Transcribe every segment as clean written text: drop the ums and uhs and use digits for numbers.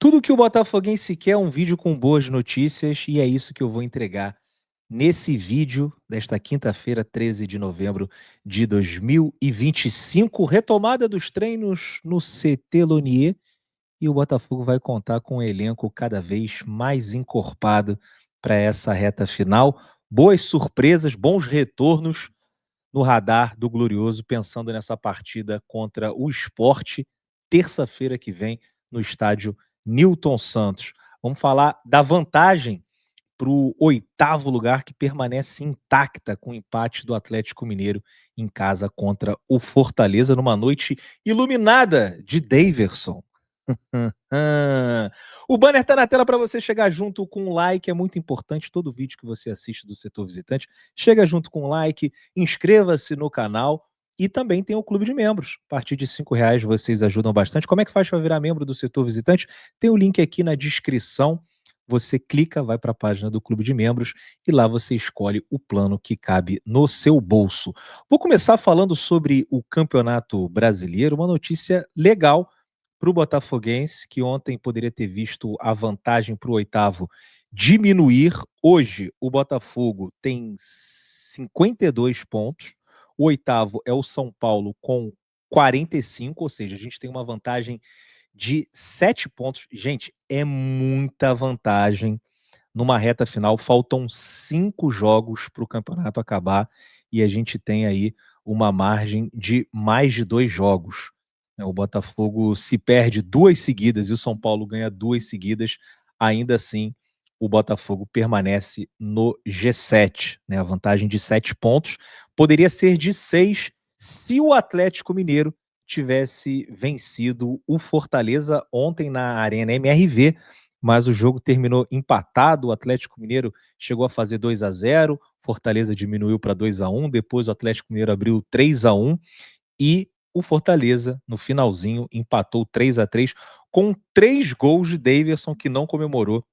Tudo que o botafoguense quer é um vídeo com boas notícias e é isso que eu vou entregar nesse vídeo desta quinta-feira, 13 de novembro de 2025, retomada dos treinos no CT Lonier, e o Botafogo vai contar com um elenco cada vez mais encorpado para essa reta final. Boas surpresas, bons retornos no radar do Glorioso, pensando nessa partida contra o Sport, terça-feira que vem, no estádio Newton Santos. Vamos falar da vantagem para o oitavo lugar, que permanece intacta com o empate do Atlético Mineiro em casa contra o Fortaleza, numa noite iluminada de Daverson. O banner está na tela para você chegar junto com o like, é muito importante. Todo vídeo que você assiste do Setor Visitante, chega junto com o like, inscreva-se no canal e também tem o clube de membros. A partir de R$ 5 vocês ajudam bastante. Como é que faz para virar membro do Setor Visitante? Tem o link aqui na descrição. Você clica, vai para a página do clube de membros e lá você escolhe o plano que cabe no seu bolso. Vou começar falando sobre o Campeonato Brasileiro, uma notícia legal para o botafoguense, que ontem poderia ter visto a vantagem para o oitavo diminuir. Hoje, o Botafogo tem 52 pontos, o oitavo é o São Paulo com 45, ou seja, a gente tem uma vantagem de 7 pontos. Gente, é muita vantagem numa reta final. Faltam 5 jogos para o campeonato acabar e a gente tem aí uma margem de mais de 2 jogos. O Botafogo se perde 2 seguidas e o São Paulo ganha 2 seguidas, ainda assim o Botafogo permanece no G7, né? A vantagem de 7 pontos poderia ser de 6 se o Atlético Mineiro tivesse vencido o Fortaleza ontem na Arena MRV, mas o jogo terminou empatado. O Atlético Mineiro chegou a fazer 2-0, Fortaleza diminuiu para 2-1, depois o Atlético Mineiro abriu 3-1 e o Fortaleza, no finalzinho, empatou 3-3 com 3 gols de Daverson, que não comemorou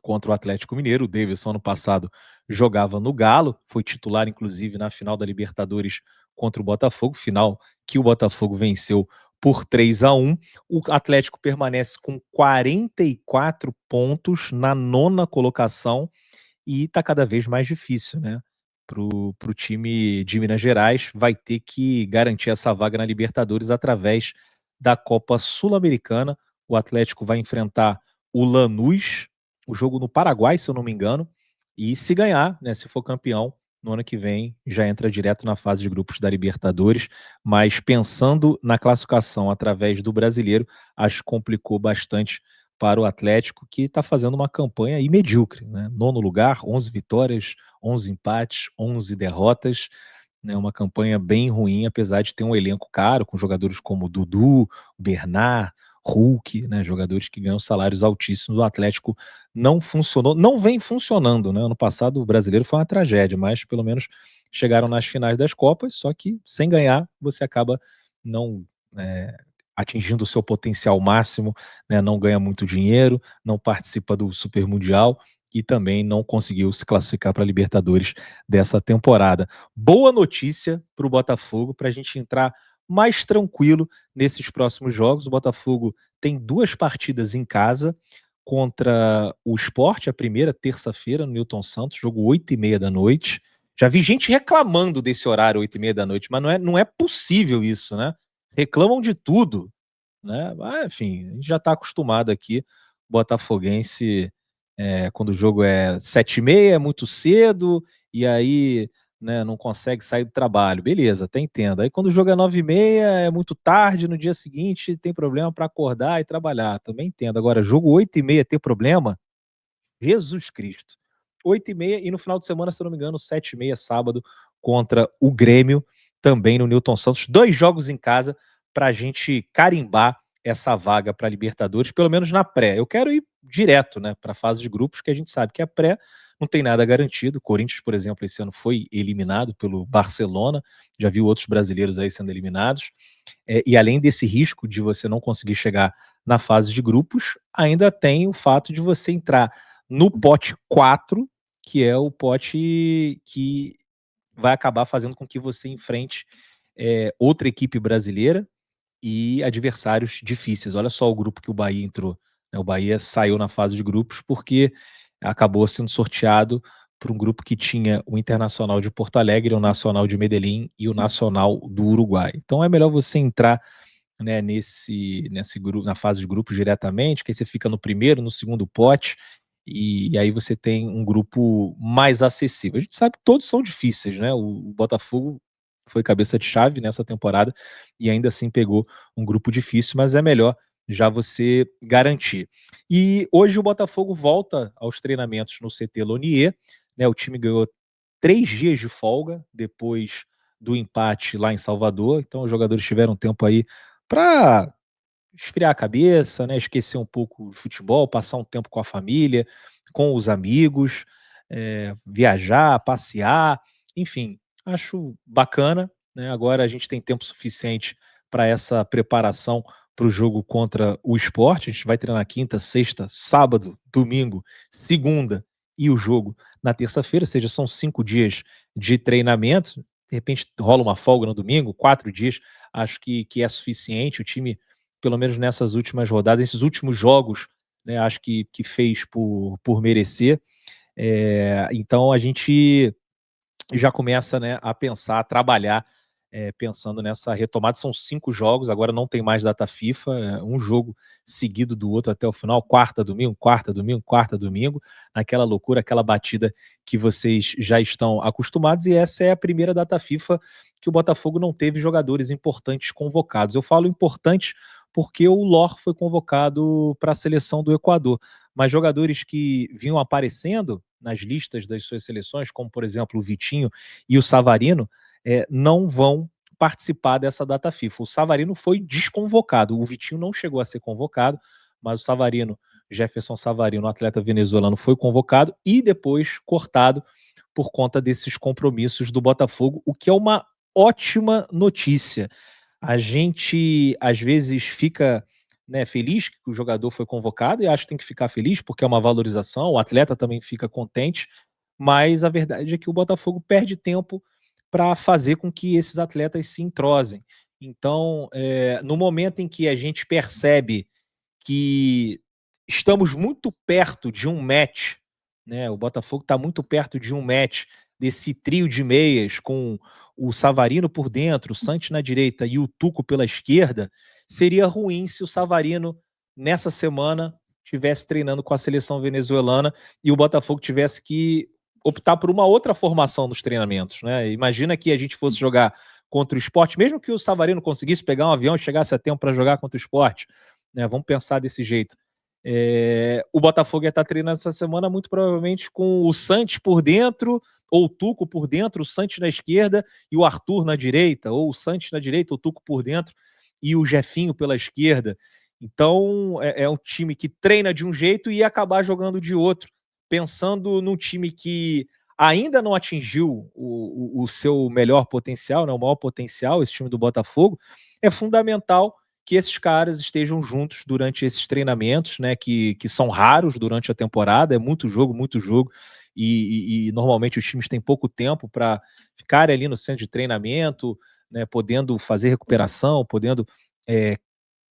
contra o Atlético Mineiro. O Daverson, ano passado, jogava no Galo, foi titular, inclusive, na final da Libertadores contra o Botafogo, final que o Botafogo venceu por 3-1. O Atlético permanece com 44 pontos na nona colocação e está cada vez mais difícil, né? Para o time de Minas Gerais, vai ter que garantir essa vaga na Libertadores através da Copa Sul-Americana. O Atlético vai enfrentar o Lanús, o jogo no Paraguai, se eu não me engano, e se ganhar, né, se for campeão, no ano que vem já entra direto na fase de grupos da Libertadores, mas pensando na classificação através do Brasileiro, acho que complicou bastante para o Atlético, que está fazendo uma campanha aí medíocre, né? Nono lugar, 11 vitórias, 11 empates, 11 derrotas, né? Uma campanha bem ruim, apesar de ter um elenco caro, com jogadores como Dudu, Bernard, Hulk, né? Jogadores que ganham salários altíssimos. O Atlético não funcionou, não vem funcionando, né? Ano passado o Brasileiro foi uma tragédia, mas pelo menos chegaram nas finais das Copas, só que sem ganhar você acaba não atingindo o seu potencial máximo, né? Não ganha muito dinheiro, não participa do Super Mundial e também não conseguiu se classificar para a Libertadores dessa temporada. Boa notícia para o Botafogo, para a gente entrar mais tranquilo nesses próximos jogos. O Botafogo tem 2 partidas em casa contra o Sport, a primeira, terça-feira, no Newton Santos, jogo 8h30 da noite. Já vi gente reclamando desse horário, 8h30 da noite, mas não é possível isso, né? Reclamam de tudo, né? Mas, enfim, a gente já está acostumado aqui, botafoguense, quando o jogo é 7h30, é muito cedo, e aí, né, não consegue sair do trabalho. Beleza, até entendo. Aí quando o jogo é 9h30, é muito tarde, no dia seguinte tem problema para acordar e trabalhar. Também entendo. Agora, jogo 8h30 ter problema? Jesus Cristo. 8h30 e no final de semana, se eu não me engano, 7h30, sábado, contra o Grêmio, também no Newton Santos. 2 jogos em casa para a gente carimbar essa vaga para a Libertadores, pelo menos na pré. Eu quero ir direto, né, para a fase de grupos, que a gente sabe que a pré não tem nada garantido. O Corinthians, por exemplo, esse ano foi eliminado pelo Barcelona, já viu outros brasileiros aí sendo eliminados. E além desse risco de você não conseguir chegar na fase de grupos, ainda tem o fato de você entrar no pote 4, que é o pote que vai acabar fazendo com que você enfrente outra equipe brasileira e adversários difíceis. Olha só o grupo que o Bahia entrou. né? O Bahia saiu na fase de grupos porque acabou sendo sorteado por um grupo que tinha o Internacional de Porto Alegre, o Nacional de Medellín e o Nacional do Uruguai. Então é melhor você entrar, né, nesse grupo, na fase de grupos diretamente, que aí você fica no primeiro, no segundo pote, e aí você tem um grupo mais acessível. A gente sabe que todos são difíceis, né? O Botafogo foi cabeça de chave nessa temporada e ainda assim pegou um grupo difícil, mas é melhor já você garantir. E hoje o Botafogo volta aos treinamentos no CT Lonier, né? O time ganhou 3 dias de folga depois do empate lá em Salvador, então os jogadores tiveram tempo aí para esfriar a cabeça, né, esquecer um pouco de futebol, passar um tempo com a família, com os amigos, viajar, passear, enfim, acho bacana, né? Agora a gente tem tempo suficiente para essa preparação para o jogo contra o Sport. A gente vai treinar quinta, sexta, sábado, domingo, segunda e o jogo na terça-feira, ou seja, são 5 dias de treinamento. De repente rola uma folga no domingo, 4 dias, acho que é suficiente. O time, pelo menos nessas últimas rodadas, esses últimos jogos, né, acho que fez por merecer. Então a gente já começa, né, a pensar, a trabalhar, pensando nessa retomada. São 5 jogos, agora não tem mais data FIFA, um jogo seguido do outro até o final, quarta, domingo, quarta, domingo, quarta, domingo, naquela loucura, aquela batida que vocês já estão acostumados, e essa é a primeira data FIFA que o Botafogo não teve jogadores importantes convocados. Eu falo importantes porque o Lor foi convocado para a seleção do Equador, mas jogadores que vinham aparecendo nas listas das suas seleções, como por exemplo o Vitinho e o Savarino, não vão participar dessa data FIFA. O Savarino foi desconvocado, o Vitinho não chegou a ser convocado, mas o Savarino, Jefferson Savarino, o atleta venezuelano, foi convocado e depois cortado por conta desses compromissos do Botafogo, o que é uma ótima notícia. A gente às vezes fica, né, feliz que o jogador foi convocado, e acho que tem que ficar feliz porque é uma valorização, o atleta também fica contente, mas a verdade é que o Botafogo perde tempo para fazer com que esses atletas se entrosem. Então, no momento em que a gente percebe que estamos muito perto de um match, né? O Botafogo está muito perto de um match desse trio de meias com o Savarino por dentro, o Santos na direita e o Tuco pela esquerda. Seria ruim se o Savarino nessa semana tivesse treinando com a seleção venezuelana e o Botafogo tivesse que optar por uma outra formação nos treinamentos, né? Imagina que a gente fosse jogar contra o Sport, mesmo que o Savarino conseguisse pegar um avião e chegasse a tempo para jogar contra o Sport, né? Vamos pensar desse jeito. O Botafogo ia estar treinando essa semana muito provavelmente com o Santos por dentro, ou o Tuco por dentro, o Santos na esquerda e o Arthur na direita, ou o Santos na direita, o Tuco por dentro e o Jefinho pela esquerda. Então é um time que treina de um jeito e ia acabar jogando de outro, pensando num time que ainda não atingiu o seu melhor potencial, né, o maior potencial. Esse time do Botafogo, é fundamental que esses caras estejam juntos durante esses treinamentos, né, que são raros durante a temporada, é muito jogo, e normalmente os times têm pouco tempo para ficarem ali no centro de treinamento, né, podendo fazer recuperação, podendo é,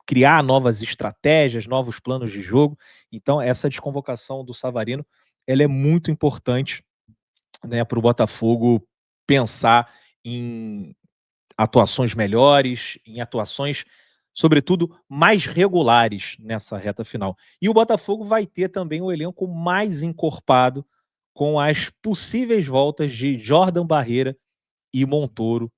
criar novas estratégias, novos planos de jogo. Então essa desconvocação do Savarino, ela é muito importante, né, para o Botafogo pensar em atuações melhores, em atuações, sobretudo, mais regulares nessa reta final. E o Botafogo vai ter também o elenco mais encorpado com as possíveis voltas de Jordan Barreira e Montoro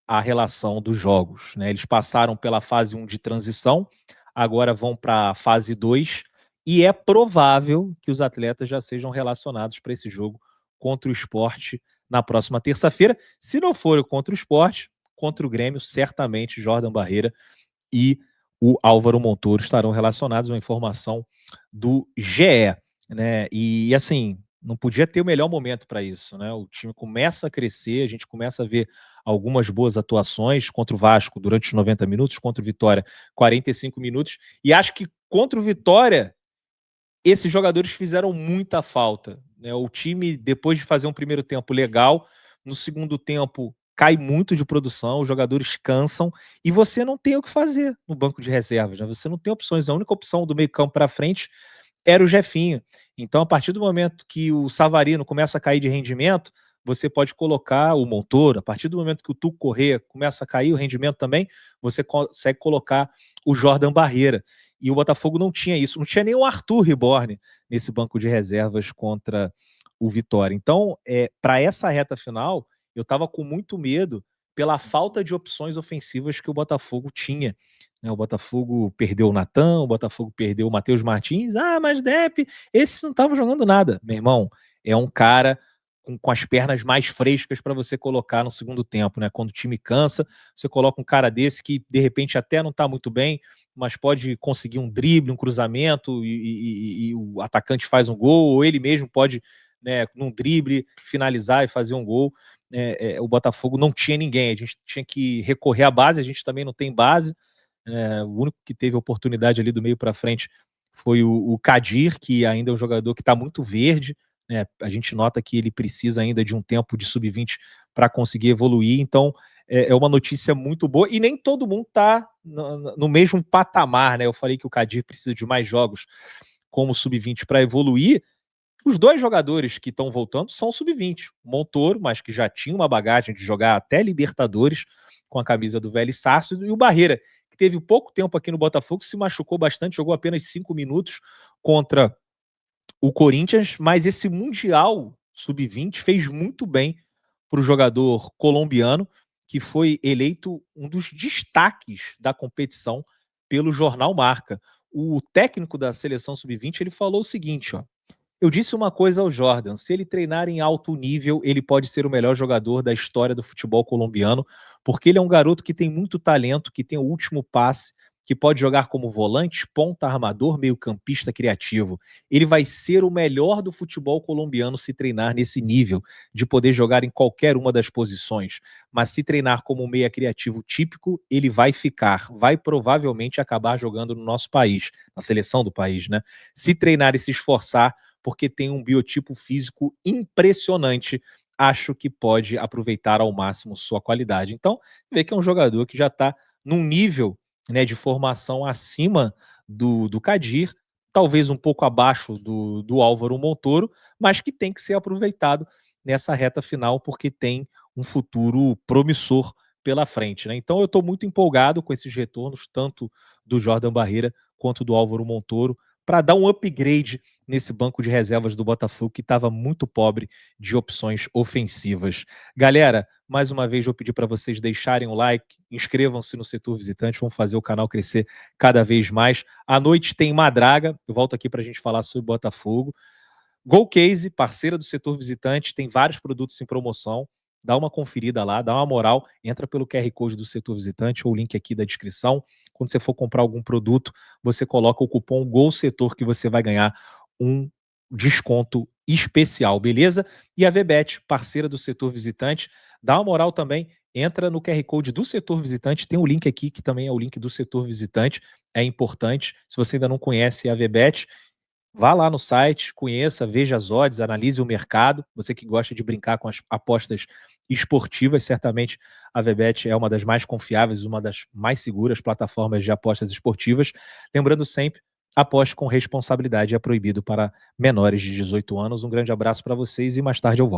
à relação dos jogos, né? Eles passaram pela fase 1 de transição, agora vão para a fase 2, e é provável que os atletas já sejam relacionados para esse jogo contra o Sport na próxima terça-feira. Se não for contra o Sport, contra o Grêmio, certamente Jordan Barreira e o Álvaro Montoro estarão relacionados, uma informação do GE, né? E assim, não podia ter o melhor momento para isso, né? O time começa a crescer, a gente começa a ver algumas boas atuações contra o Vasco durante os 90 minutos, contra o Vitória 45 minutos, e acho que contra o Vitória esses jogadores fizeram muita falta, né? O time, depois de fazer um primeiro tempo legal, no segundo tempo cai muito de produção, os jogadores cansam e você não tem o que fazer no banco de reservas, né? Você não tem opções. A única opção do meio-campo para frente era o Jefinho. Então, a partir do momento que o Savarino começa a cair de rendimento, você pode colocar o Montoro. A partir do momento que o Tuco Corrêa começa a cair o rendimento também, você consegue colocar o Jordan Barreira. E o Botafogo não tinha isso. Não tinha nem o Arthur Reborn nesse banco de reservas contra o Vitória. Então, para essa reta final, eu estava com muito medo pela falta de opções ofensivas que o Botafogo tinha, né? O Botafogo perdeu o Natan, o Botafogo perdeu o Matheus Martins. Ah, mas Depp, esse não estava jogando nada. Meu irmão, é um cara com as pernas mais frescas para você colocar no segundo tempo, né? Quando o time cansa, você coloca um cara desse que de repente até não está muito bem, mas pode conseguir um drible, um cruzamento e o atacante faz um gol, ou ele mesmo pode, né, num drible, finalizar e fazer um gol. O Botafogo não tinha ninguém, a gente tinha que recorrer à base, a gente também não tem base. O único que teve oportunidade ali do meio para frente foi o Kadir, que ainda é um jogador que está muito verde, né? A gente nota que ele precisa ainda de um tempo de sub-20 para conseguir evoluir, então é uma notícia muito boa, e nem todo mundo está no mesmo patamar, né? Eu falei que o Kadir precisa de mais jogos como sub-20 para evoluir. Os dois jogadores que estão voltando são sub-20. O Montoro, mas que já tinha uma bagagem de jogar até Libertadores com a camisa do Vélez Sarsfield, e o Barreira, que teve pouco tempo aqui no Botafogo, se machucou bastante, jogou apenas 5 minutos contra o Corinthians, mas esse Mundial Sub-20 fez muito bem para o jogador colombiano, que foi eleito um dos destaques da competição pelo jornal Marca. O técnico da seleção Sub-20 ele falou o seguinte, ó: eu disse uma coisa ao Jordan: se ele treinar em alto nível, ele pode ser o melhor jogador da história do futebol colombiano, porque ele é um garoto que tem muito talento, que tem o último passe, que pode jogar como volante, ponta, armador, meio-campista criativo. Ele vai ser o melhor do futebol colombiano se treinar nesse nível, de poder jogar em qualquer uma das posições. Mas se treinar como um meia criativo típico, ele vai vai provavelmente acabar jogando no nosso país, na seleção do país, né? Se treinar e se esforçar, porque tem um biotipo físico impressionante, acho que pode aproveitar ao máximo sua qualidade. Então, vê que é um jogador que já está num nível, né, de formação acima do Kadir, talvez um pouco abaixo do Álvaro Montoro, mas que tem que ser aproveitado nessa reta final, porque tem um futuro promissor pela frente, né? Então eu estou muito empolgado com esses retornos, tanto do Jordan Barreira quanto do Álvaro Montoro, para dar um upgrade nesse banco de reservas do Botafogo, que estava muito pobre de opções ofensivas. Galera, mais uma vez vou pedir para vocês deixarem o like, inscrevam-se no Setor Visitante, vamos fazer o canal crescer cada vez mais. À noite tem Madraga, eu volto aqui para a gente falar sobre Botafogo. Golcase, parceira do Setor Visitante, tem vários produtos em promoção. Dá uma conferida lá, dá uma moral, entra pelo QR Code do Setor Visitante ou o link aqui da descrição. Quando você for comprar algum produto, você coloca o cupom GOLSETOR que você vai ganhar um desconto especial, beleza? E a VBET, parceira do Setor Visitante, dá uma moral também, entra no QR Code do Setor Visitante, tem o link aqui que também é o link do Setor Visitante, é importante. Se você ainda não conhece a VBET, vá lá no site, conheça, veja as odds, analise o mercado. Você que gosta de brincar com as apostas esportivas, certamente a VBET é uma das mais confiáveis, uma das mais seguras plataformas de apostas esportivas. Lembrando sempre, aposte com responsabilidade, é proibido para menores de 18 anos. Um grande abraço para vocês e mais tarde eu volto.